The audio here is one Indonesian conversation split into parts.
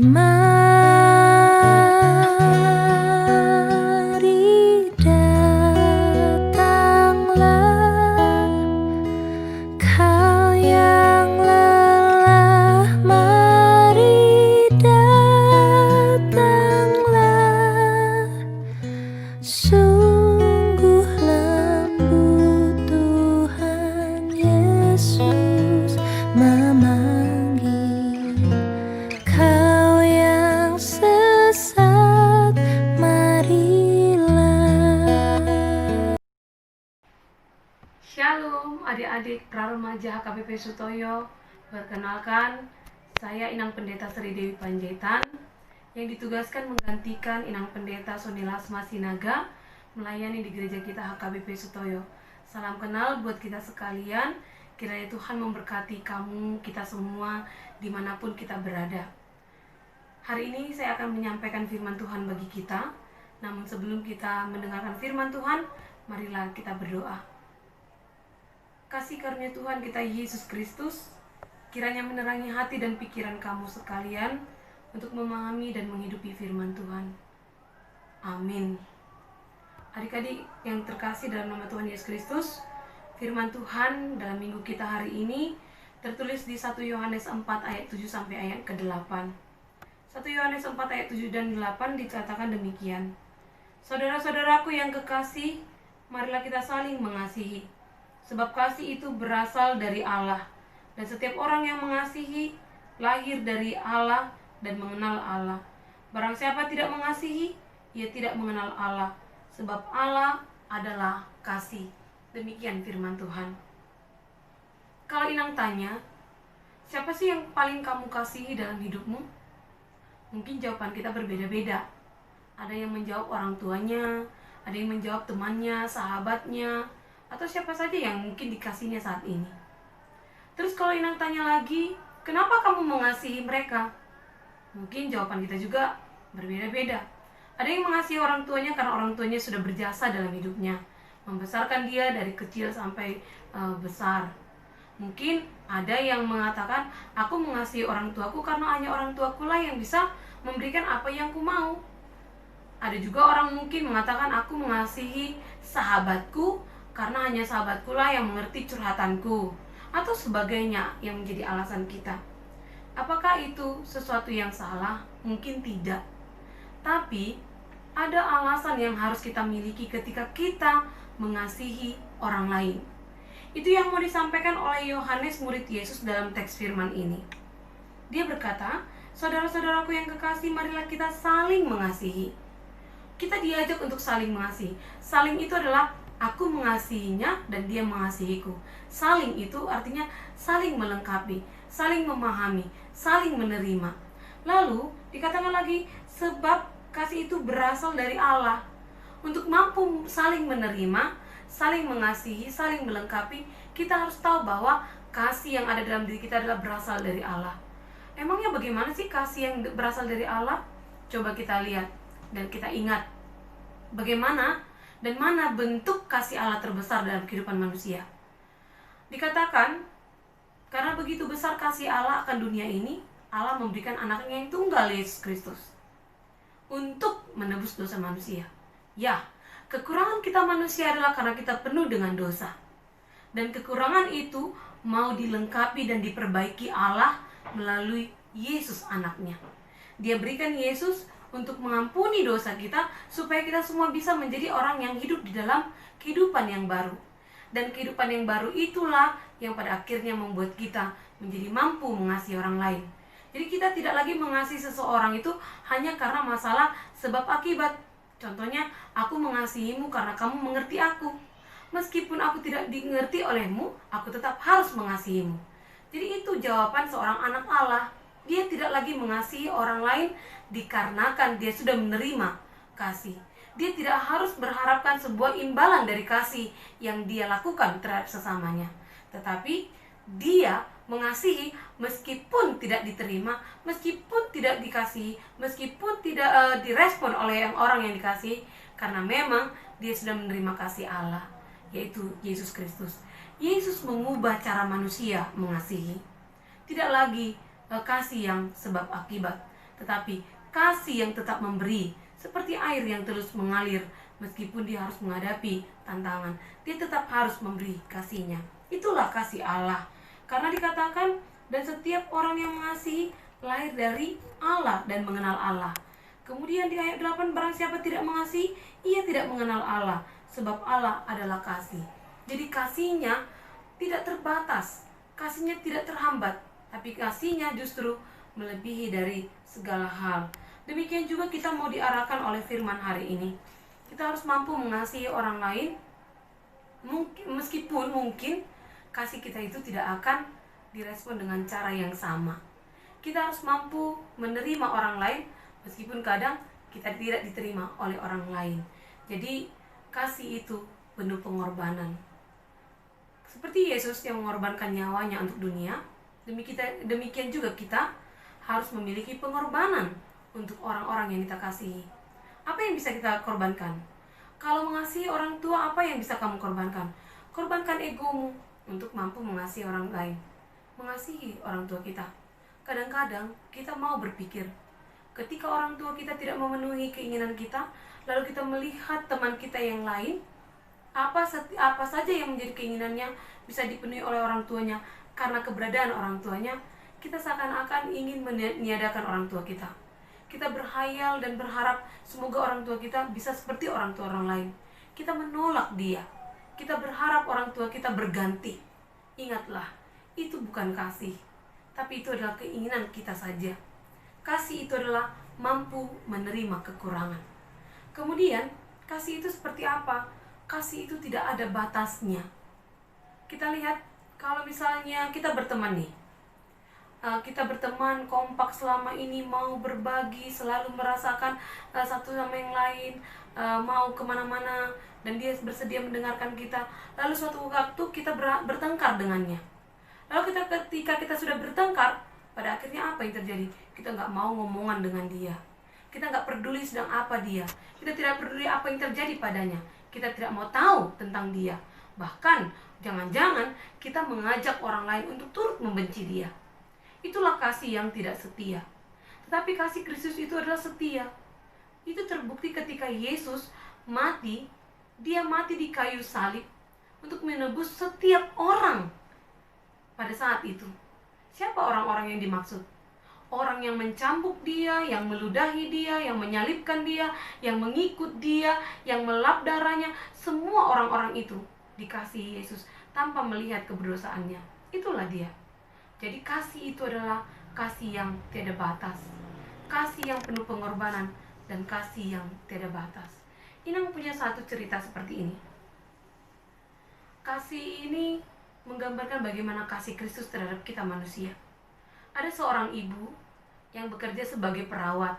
Mari datanglah, kau yang lelah, mari datanglah. Sungguh lembut Tuhan Yesus memanggil. Kau yang sesat, marilah. Shalom adik-adik pra-remaja HKBP Sutoyo. Perkenalkan, saya Inang Pendeta Sri Dewi Panjaitan yang ditugaskan menggantikan Inang Pendeta Soni Lasma Sinaga melayani di gereja kita HKBP Sutoyo. Salam kenal buat kita sekalian. Kiranya Tuhan memberkati kamu, kita semua, dimanapun kita berada. Hari ini saya akan menyampaikan firman Tuhan bagi kita. Namun sebelum kita mendengarkan firman Tuhan, marilah kita berdoa. Kasih karunia Tuhan kita Yesus Kristus kiranya menerangi hati dan pikiran kamu sekalian untuk memahami dan menghidupi firman Tuhan. Amin. Adik-adik yang terkasih dalam nama Tuhan Yesus Kristus, firman Tuhan dalam minggu kita hari ini tertulis di 1 Yohanes 4 ayat 7 sampai ayat ke-8. 1 Yohanes 4 ayat 7 dan 8 dikatakan demikian. Saudara-saudaraku yang kekasih, marilah kita saling mengasihi. Sebab kasih itu berasal dari Allah, dan setiap orang yang mengasihi lahir dari Allah dan mengenal Allah. Barang siapa tidak mengasihi, ia tidak mengenal Allah, sebab Allah adalah kasih. Demikian firman Tuhan. Kalau Inang tanya, siapa sih yang paling kamu kasihi dalam hidupmu? Mungkin jawaban kita berbeda-beda. Ada yang menjawab orang tuanya, ada yang menjawab temannya, sahabatnya, atau siapa saja yang mungkin dikasihnya saat ini. Terus kalau Inang tanya lagi, kenapa kamu mengasihi mereka? Mungkin jawaban kita juga berbeda-beda. Ada yang mengasihi orang tuanya karena orang tuanya sudah berjasa dalam hidupnya, membesarkan dia dari kecil sampai besar. Mungkin ada yang mengatakan, aku mengasihi orang tuaku karena hanya orang tuaku lah yang bisa memberikan apa yang ku mau. Ada juga orang mungkin mengatakan, aku mengasihi sahabatku karena hanya sahabatku lah yang mengerti curhatanku, atau sebagainya yang menjadi alasan kita. Apakah itu sesuatu yang salah? Mungkin tidak. Tapi ada alasan yang harus kita miliki ketika kita mengasihi orang lain. Itu yang mau disampaikan oleh Yohanes, murid Yesus, dalam teks firman ini. Dia berkata, saudara-saudaraku yang kekasih, marilah kita saling mengasihi. Kita diajak untuk saling mengasihi. Saling itu adalah aku mengasihinya dan dia mengasihiku. Saling itu artinya saling melengkapi, saling memahami, saling menerima. Lalu dikatakan lagi, sebab kasih itu berasal dari Allah. Untuk mampu saling menerima, saling mengasihi, saling melengkapi, kita harus tahu bahwa kasih yang ada dalam diri kita adalah berasal dari Allah. Emangnya bagaimana sih kasih yang berasal dari Allah? Coba kita lihat dan kita ingat bagaimana dan mana bentuk kasih Allah terbesar dalam kehidupan manusia. Dikatakan, karena begitu besar kasih Allah akan dunia ini, Allah memberikan anaknya yang tunggal, Yesus Kristus, untuk menebus dosa manusia. Ya, kekurangan kita manusia adalah karena kita penuh dengan dosa. Dan kekurangan itu mau dilengkapi dan diperbaiki Allah melalui Yesus anaknya. Dia berikan Yesus untuk mengampuni dosa kita, supaya kita semua bisa menjadi orang yang hidup di dalam kehidupan yang baru. Dan kehidupan yang baru itulah yang pada akhirnya membuat kita menjadi mampu mengasihi orang lain. Jadi kita tidak lagi mengasihi seseorang itu hanya karena masalah sebab akibat. Contohnya, aku mengasihimu karena kamu mengerti aku. Meskipun aku tidak dimengerti olehmu, aku tetap harus mengasihimu. Jadi itu jawaban seorang anak Allah. Dia tidak lagi mengasihi orang lain dikarenakan dia sudah menerima kasih. Dia tidak harus berharapkan sebuah imbalan dari kasih yang dia lakukan terhadap sesamanya. Tetapi dia mengasihi meskipun tidak diterima, meskipun tidak dikasihi, meskipun tidak direspon oleh orang yang dikasihi, karena memang dia sudah menerima kasih Allah, yaitu Yesus Kristus. Yesus mengubah cara manusia mengasihi. Tidak lagi kasih yang sebab akibat, tetapi kasih yang tetap memberi, seperti air yang terus mengalir. Meskipun dia harus menghadapi tantangan, dia tetap harus memberi kasihnya. Itulah kasih Allah. Karena dikatakan, dan setiap orang yang mengasihi lahir dari Allah dan mengenal Allah. Kemudian di ayat 8, barang siapa tidak mengasihi, ia tidak mengenal Allah, sebab Allah adalah kasih. Jadi kasihnya tidak terbatas, kasihnya tidak terhambat, tapi kasihnya justru melebihi dari segala hal. Demikian juga kita mau diarahkan oleh firman hari ini. Kita harus mampu mengasihi orang lain, meskipun mungkin kasih kita itu tidak akan direspon dengan cara yang sama. Kita harus mampu menerima orang lain, meskipun kadang kita tidak diterima oleh orang lain. Jadi kasih itu penuh pengorbanan. Seperti Yesus yang mengorbankan nyawanya untuk dunia, demikian juga kita harus memiliki pengorbanan untuk orang-orang yang kita kasihi. Apa yang bisa kita korbankan? Kalau mengasihi orang tua, apa yang bisa kamu korbankan? Korbankan egomu untuk mampu mengasihi orang lain. Mengasihi orang tua kita. Kadang-kadang kita mau berpikir, ketika orang tua kita tidak memenuhi keinginan kita, lalu kita melihat teman kita yang lain, apa saja yang menjadi keinginannya bisa dipenuhi oleh orang tuanya. Karena keberadaan orang tuanya, kita seakan-akan ingin meniadakan orang tua kita. Kita berhayal dan berharap semoga orang tua kita bisa seperti orang tua orang lain. Kita menolak dia. Kita berharap orang tua kita berganti. Ingatlah, itu bukan kasih, tapi itu adalah keinginan kita saja. Kasih itu adalah mampu menerima kekurangan. Kemudian, kasih itu seperti apa? Kasih itu tidak ada batasnya. Kita lihat, kalau misalnya kita berteman nih, kita berteman kompak selama ini, mau berbagi, selalu merasakan satu sama yang lain, mau kemana-mana, dan dia bersedia mendengarkan kita. Lalu suatu waktu kita bertengkar dengannya. Lalu ketika kita sudah bertengkar, pada akhirnya apa yang terjadi? Kita nggak mau ngomongan dengan dia. Kita nggak peduli sedang apa dia. Kita tidak peduli apa yang terjadi padanya. Kita tidak mau tahu tentang dia. Bahkan, jangan-jangan kita mengajak orang lain untuk turut membenci dia. Itulah kasih yang tidak setia. Tetapi kasih Kristus itu adalah setia. Itu terbukti ketika Yesus mati. Dia mati di kayu salib untuk menebus setiap orang pada saat itu. Siapa orang-orang yang dimaksud? Orang yang mencambuk dia, yang meludahi dia, yang menyalibkan dia, yang mengikut dia, yang melap darahnya. Semua orang-orang itu dikasihi Yesus tanpa melihat keberdosaannya. Itulah dia. Jadi kasih itu adalah kasih yang tiada batas, kasih yang penuh pengorbanan, dan kasih yang tiada batas. Inang punya satu cerita seperti ini. Kasih ini menggambarkan bagaimana kasih Kristus terhadap kita manusia. Ada seorang ibu yang bekerja sebagai perawat,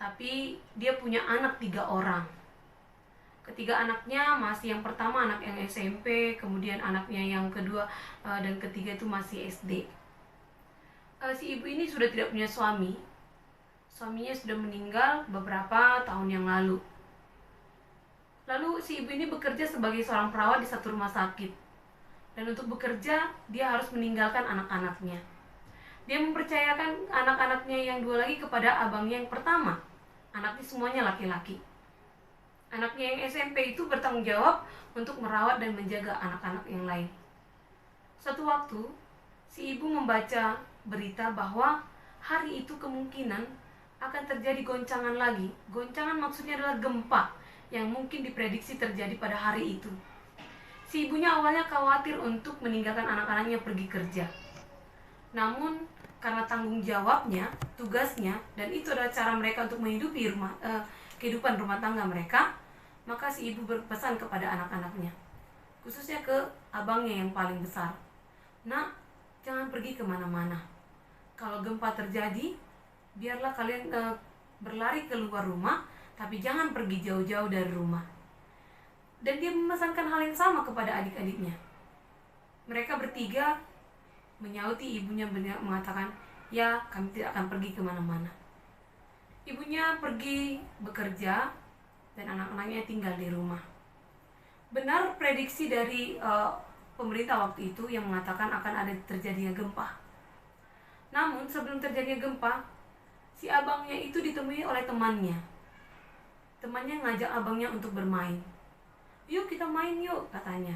tapi dia punya anak 3 orang. Ketiga anaknya masih, yang pertama anak yang SMP, kemudian anaknya yang kedua dan ketiga itu masih SD. Si ibu ini sudah tidak punya suami. Suaminya sudah meninggal beberapa tahun yang lalu. Lalu si ibu ini bekerja sebagai seorang perawat di satu rumah sakit. Dan untuk bekerja, dia harus meninggalkan anak-anaknya. Dia mempercayakan anak-anaknya yang 2 lagi kepada abangnya yang pertama. Anaknya semuanya laki-laki. Anaknya yang SMP itu bertanggung jawab untuk merawat dan menjaga anak-anak yang lain. Suatu waktu, si ibu membaca berita bahwa hari itu kemungkinan akan terjadi goncangan lagi. Goncangan maksudnya adalah gempa yang mungkin diprediksi terjadi pada hari itu. Si ibunya awalnya khawatir untuk meninggalkan anak-anaknya pergi kerja. Namun, karena tanggung jawabnya, tugasnya, dan itu adalah cara mereka untuk menghidupi kehidupan rumah tangga mereka, maka si ibu berpesan kepada anak-anaknya, khususnya ke abangnya yang paling besar, "Nak, jangan pergi kemana-mana. Kalau gempa terjadi, biarlah kalian berlari keluar rumah, tapi jangan pergi jauh-jauh dari rumah." Dan dia memesankan hal yang sama kepada adik-adiknya. Mereka bertiga menyauti ibunya, mengatakan, "Ya, kami tidak akan pergi kemana-mana." Ibunya pergi bekerja dan anak-anaknya tinggal di rumah. Benar prediksi dari pemerintah waktu itu yang mengatakan akan ada terjadinya gempa. Namun sebelum terjadinya gempa, si abangnya itu ditemui oleh temannya. Temannya ngajak abangnya untuk bermain. Yuk kita main yuk, katanya.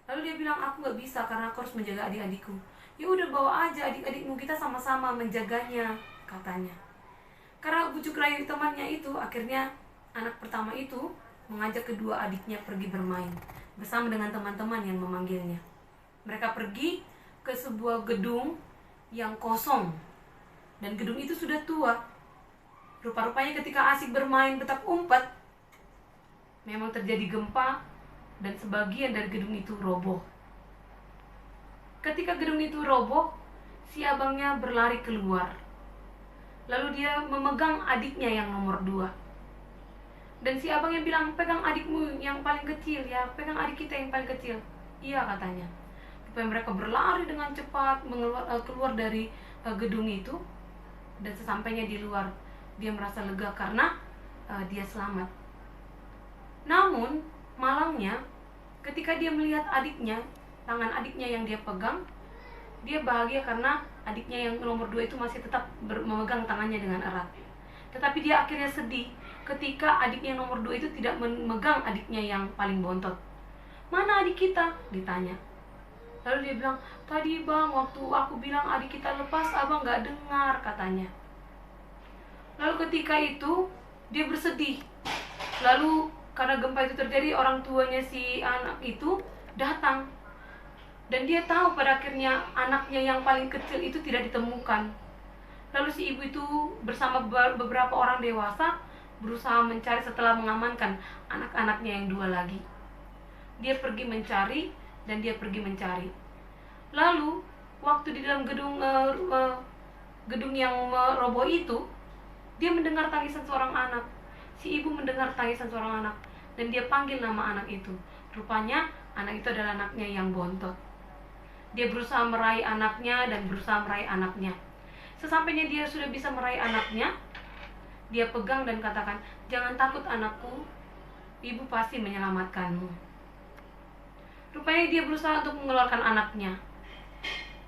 Lalu dia bilang, aku gak bisa karena aku harus menjaga adik-adikku. Ya udah, bawa aja adik-adikmu, kita sama-sama menjaganya, katanya. Karena bujuk rayu temannya itu, akhirnya anak pertama itu mengajak kedua adiknya pergi bermain bersama dengan teman-teman yang memanggilnya. Mereka pergi ke sebuah gedung yang kosong, dan gedung itu sudah tua. Rupa-rupanya ketika asik bermain petak umpet, memang terjadi gempa dan sebagian dari gedung itu roboh. Ketika gedung itu roboh, si abangnya berlari keluar. Lalu dia memegang adiknya yang nomor 2. Dan si abangnya bilang, pegang adikmu yang paling kecil ya, pegang adik kita yang paling kecil. Iya, katanya. Supaya mereka berlari dengan cepat keluar dari gedung itu. Dan sesampainya di luar, dia merasa lega karena dia selamat. Namun malangnya, ketika dia melihat adiknya, tangan adiknya yang dia pegang, dia bahagia karena adiknya yang nomor 2 itu masih tetap memegang tangannya dengan erat. Tetapi dia akhirnya sedih ketika adiknya yang nomor 2 itu tidak memegang adiknya yang paling bontot. Mana adik kita? Ditanya. Lalu dia bilang, tadi bang, waktu aku bilang adik kita lepas, abang gak dengar, katanya. Lalu ketika itu dia bersedih. Lalu karena gempa itu terjadi, orang tuanya si anak itu datang. Dan dia tahu pada akhirnya anaknya yang paling kecil itu tidak ditemukan. Lalu si ibu itu bersama beberapa orang dewasa berusaha mencari setelah mengamankan anak-anaknya yang 2 lagi. Dia pergi mencari dan dia pergi mencari. Lalu waktu di dalam gedung yang roboh itu, dia mendengar tangisan seorang anak. Si ibu mendengar tangisan seorang anak dan dia panggil nama anak itu. Rupanya anak itu adalah anaknya yang bontot. Dia berusaha meraih anaknya dan berusaha meraih anaknya. Sesampainya dia sudah bisa meraih anaknya, dia pegang dan katakan, jangan takut anakku, ibu pasti menyelamatkanmu. Rupanya dia berusaha untuk mengeluarkan anaknya,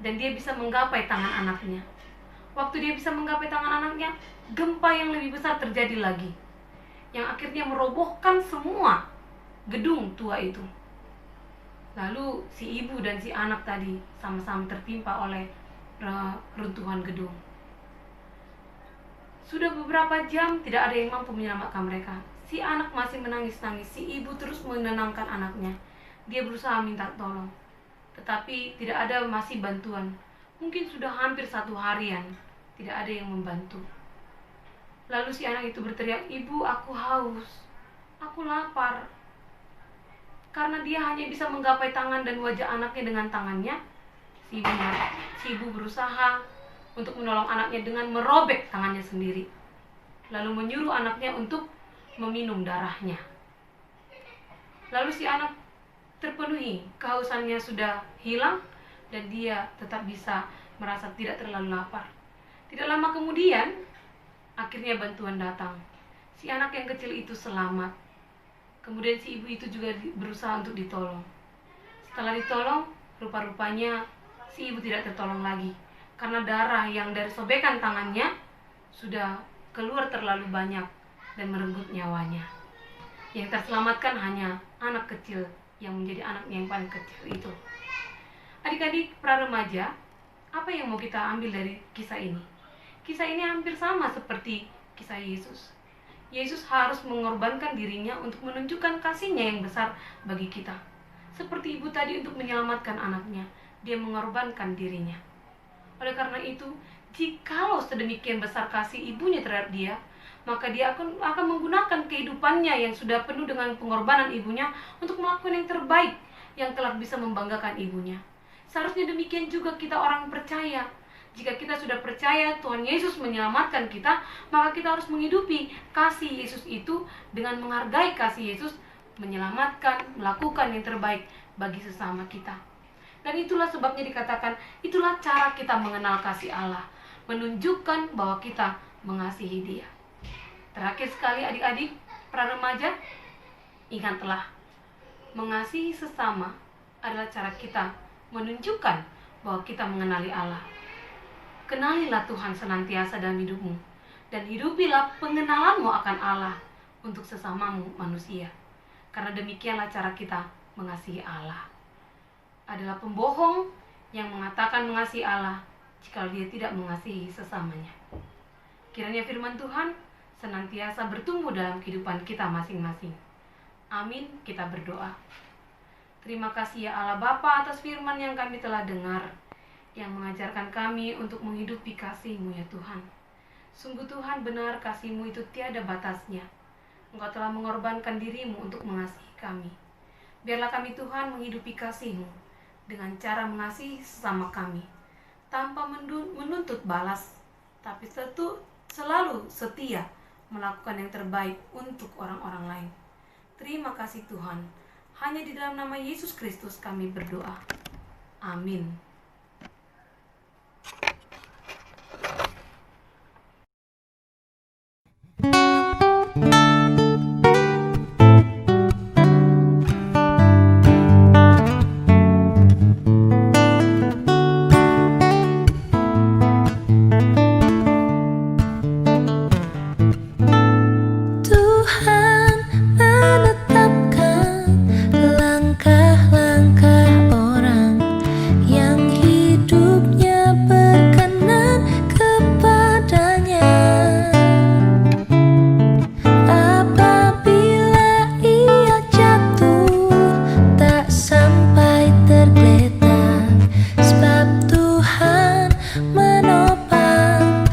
dan dia bisa menggapai tangan anaknya. Waktu dia bisa menggapai tangan anaknya, gempa yang lebih besar terjadi lagi, yang akhirnya merobohkan semua gedung tua itu. Lalu si ibu dan si anak tadi sama-sama tertimpa oleh runtuhan gedung. Sudah beberapa jam tidak ada yang mampu menyelamatkan mereka. Si anak masih menangis-nangis. Si ibu terus menenangkan anaknya. Dia berusaha minta tolong, tetapi tidak ada masih bantuan. Mungkin sudah hampir 1 harian tidak ada yang membantu. Lalu si anak itu berteriak, ibu, aku haus, aku lapar. Karena dia hanya bisa menggapai tangan dan wajah anaknya dengan tangannya, si ibu berusaha untuk menolong anaknya dengan merobek tangannya sendiri. Lalu menyuruh anaknya untuk meminum darahnya. Lalu si anak terpenuhi, kehausannya sudah hilang dan dia tetap bisa merasa tidak terlalu lapar. Tidak lama kemudian, akhirnya bantuan datang. Si anak yang kecil itu selamat. Kemudian si ibu itu juga berusaha untuk ditolong. Setelah ditolong, rupa-rupanya si ibu tidak tertolong lagi. Karena darah yang dari sobekan tangannya sudah keluar terlalu banyak dan merenggut nyawanya. Yang terselamatkan hanya anak kecil yang menjadi anaknya yang paling kecil itu. Adik-adik pra-remaja, apa yang mau kita ambil dari kisah ini? Kisah ini hampir sama seperti kisah Yesus. Yesus harus mengorbankan dirinya untuk menunjukkan kasih-Nya yang besar bagi kita. Seperti ibu tadi untuk menyelamatkan anaknya, dia mengorbankan dirinya. Oleh karena itu, jikalau sedemikian besar kasih ibunya terhadap dia, maka dia akan menggunakan kehidupannya yang sudah penuh dengan pengorbanan ibunya untuk melakukan yang terbaik yang telah bisa membanggakan ibunya. Seharusnya demikian juga kita orang percaya. Jika kita sudah percaya Tuhan Yesus menyelamatkan kita, maka kita harus menghidupi kasih Yesus itu dengan menghargai kasih Yesus, menyelamatkan, melakukan yang terbaik bagi sesama kita. Dan itulah sebabnya dikatakan, itulah cara kita mengenal kasih Allah, menunjukkan bahwa kita mengasihi Dia. Terakhir sekali adik-adik pra-remaja, ingatlah, mengasihi sesama adalah cara kita menunjukkan bahwa kita mengenali Allah. Kenalilah Tuhan senantiasa dalam hidupmu, dan hidupilah pengenalanmu akan Allah untuk sesamamu manusia. Karena demikianlah cara kita mengasihi Allah. Adalah pembohong yang mengatakan mengasihi Allah jika dia tidak mengasihi sesamanya. Kiranya firman Tuhan senantiasa bertumbuh dalam kehidupan kita masing-masing. Amin, kita berdoa. Terima kasih ya Allah Bapa atas firman yang kami telah dengar, yang mengajarkan kami untuk menghidupi kasih-Mu ya Tuhan. Sungguh Tuhan, benar kasih-Mu itu tiada batasnya. Engkau telah mengorbankan diri-Mu untuk mengasihi kami. Biarlah kami Tuhan menghidupi kasih-Mu dengan cara mengasihi sesama kami, tanpa menuntut balas, tapi selalu setia melakukan yang terbaik untuk orang-orang lain. Terima kasih Tuhan. Hanya di dalam nama Yesus Kristus kami berdoa. Amin. Tuhan menetapkan langkah-langkah orang yang hidupnya berkenan kepadanya. Apabila ia jatuh, tak sampai tergeletak, sebab Tuhan menopang.